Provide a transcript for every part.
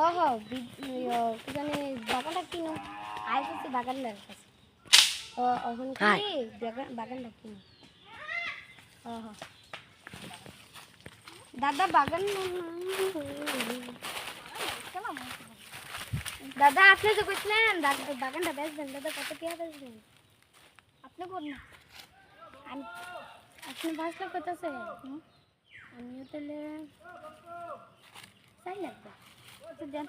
ওহো কি জানি বাগানটা কিনো আইছি বাগানটার কাছে ও এখন কি বাগানটা কিনো ওহো দাদা বাগান দাদা আপনি তো কইছিলেন বাগানটা বেচবেন দাদা কত টাকা বেচবেন আপনি কোন না আপনি 5 লাখ কইতাছে আমিও তাহলে 4 লাখ আচ্ছা দেন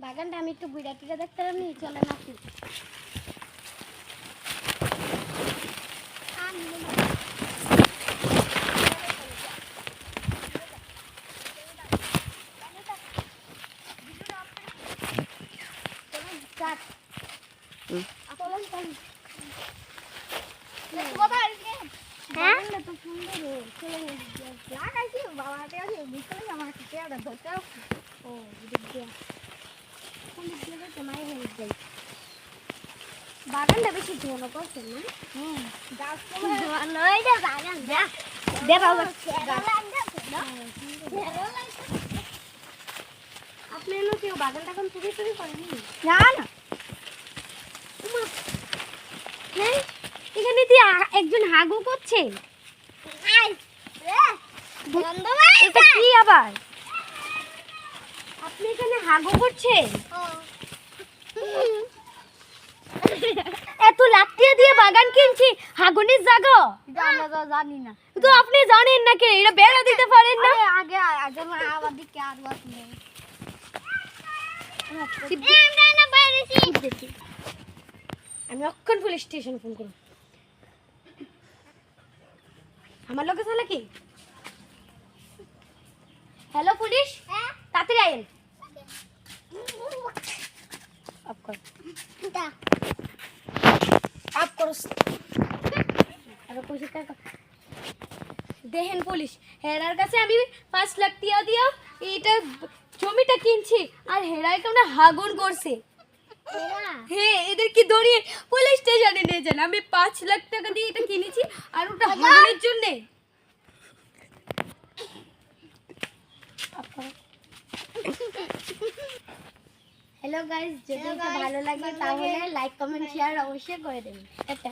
বাগানটা আমি একটু বুড়া টিকা দেখতে পারি চলে নাকি বাগানটা বেশি ধোনো করছে আপনি কেউ বাগানটা এখন চুরি চুরি করেনি না না এখানে দিয়ে একজন হাগু করছে এটা কি আবার আপনি এখানে হাগু করছেন এত লাত্তি দিয়ে বাগান কিনছি হাগুনির জায়গা আমরা তো জানি না তো আপনি জানেন না কে এটা বেড়া দিতে পারেন না আগে আগে আমার দিকে আর বাস নেই আমি অক্ষণ পুলিশ স্টেশন ফোন করব আমার লোকে চলে কি হ্যালো পুলিশ তাড়াতাড়ি আইন আপ কর আপ করস আর পুলিশ দেখেন পুলিশ হেরার কাছে আমি 5 লাখ টাকা দিয়া এটা জমিটা কিনছি আর হেরাই কেমন হাগুন করছে হ্যাঁ এদের কি ধরিয়ে পুলিশ স্টেশনে নিয়ে যান আমি 5 লাখ টাকা দিয়ে এটা কিনেছি আর ওটা হাগুনের জন্য হ্যালো গাইস যদি ভালো লাগে তাহলে লাইক কমেন্ট শেয়ার অবশ্যই করে দেবেন টাটা